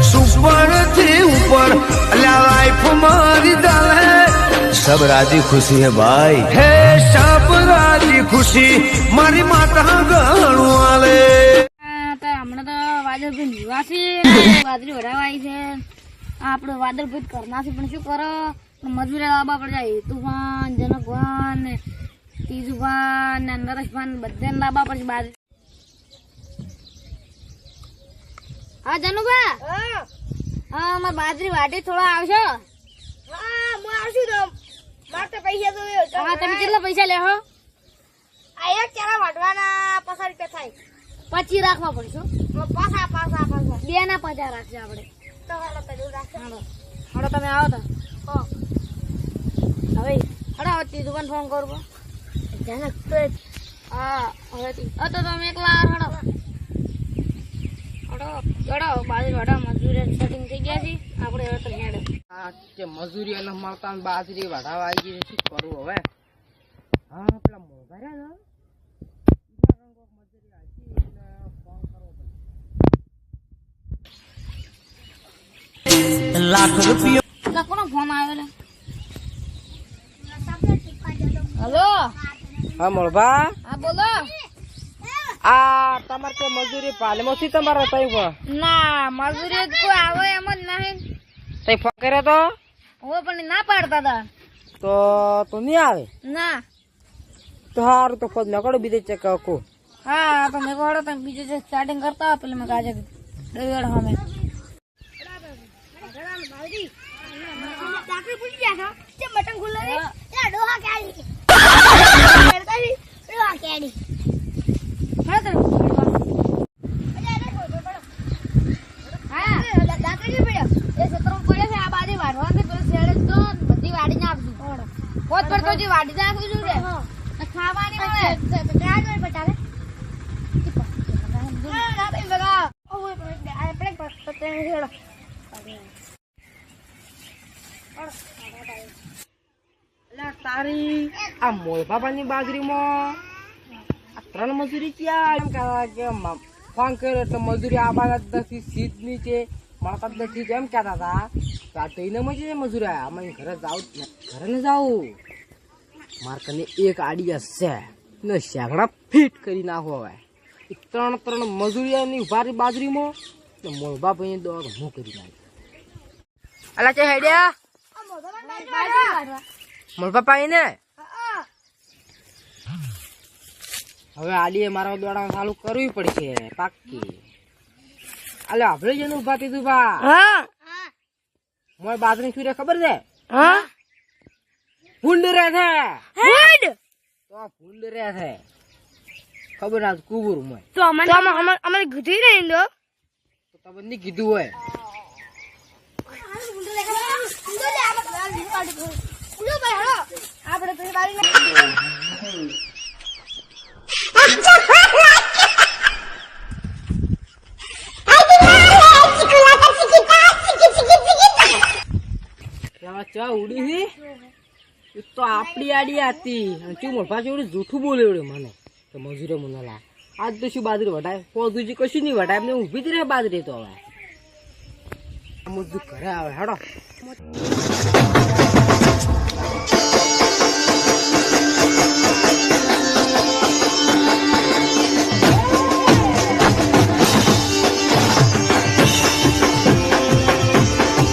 super थी ऊपर life मारी डाले सब राजी खुशी है भाई है सब राजी खुशी मारी माता गणु वाले हमने तो वादल भाई निवासी वादरी वरावाई છે આપણે વાદળ ભાઈ કરના છે પણ શું કરો મજૂરી લાવવા પડ જાય તુફાન જનકવાન ને તીજુભાન ને નરેશભાન બધાને લાવવા પડશે બાર હા જનુભા હા માર બાજરી વાટી થોડા આવશો હા હું આવશું તો માર તો પૈસા તો હા તમે કેટલા પૈસા લેહો આ એક ચારા વાટવાના 50 રૂપિયા થાય પછી રાખવા પડશે પાછા બે ના 50 રાખશે આપણે તો હાલો પેલું રાખો હાલો તમે આવો તો હવે હડા તીજુભાન ફોન કરવો જનક તો હા હવે તો તમે એકલા હડો બાજરી વાડા મજૂરી સેટિંગ થઈ ગયા છે આપણે હવે તો હેડે આ કે મજૂરી અને મળતા બાજરી વાઢાવા આવી ગઈ શું કરું હવે હા પેલા મોઘા રહ્યા ને लाख रुपया કોનો ફોન આવ્યો હેલો હા મોળભા હા બોલો આ તમારે તે મજૂરી પાલમાંથી તમારે તઈ ના મજૂરી કોઈ આવે એમ જ નહીં તઈ ફોન કર્યો તો હવે પણ ના પાડતા હતા તો નહીં આવે ના તો સારું તો ખોદ નકડો બીજે ચેક કો હા તો મેં કહો તમે બીજું જે સ્ટાર્ટિંગ કરતા હોય પેલા મેં કાજે ડેડ હમે ડાકરી પૂછી ગયા છો તે બટન ખુલ્લો રે એ ડોહા કેડી ડોહા કેડી હા તો હા ડાકરી પડ્યો એ સત્રમ પડે છે આ બાજુ વાઢવા છે પેલો શેડે તો બધી વાડી ને આપશું પોત પડતો જે વાડી નાખું છું રે ખાવાની મળે ત્યાં જોઈ બટાવે ના ભાઈ બગા ઓય આપણે પત્તે હેડો તારી આ મોળભાની બાજરીમાં આ 3 મજૂરી ક્યાં એમ કહેવાય કે ફોન કર્યો એટલે મજૂરી આવવાના જ નથી સીધ નીચે મળતા જ નથી એમ કહેતા હતા તો આ તઈને મજૂરી આવ્યા અમે ઘરે ને જાઉં મારે કને એક આડિયા છે ને શેગડા ફિટ કરી નાખો હવે 3 મજૂરીની ભારી બાજરીમાં ને મોળભા ભાઈ દોડ હું કરી નાખી અલા છે હેડ્યા મોળભા પાઈ ને હવે આલીએ મારા દોડા ચાલુ કરવી પડશે પાક્કી અલે આપણે જ ઉભા કીધું બા હા મોય બાજરી સુરે ખબર છે હા ફૂંડ રે છે હેડ તો ફૂંડ રે છે ખબર આજ કુબુર મોય તો અમારે ગુધી રહી દો તો તમે ની કીધું હોય આપણે તો બારી ચા ઉડી છે તો આપડી આડી હતી શું મોઢા જેવડું જૂઠું બોલ્યું મને તો મજૂરે મને લા આજ તો શું બાજરી વટાય પોદુજી કશું નહીં વટાય એમને ઊભી જ રહે બાજરી તો હવે મજૂર ઘરે આવે હેડો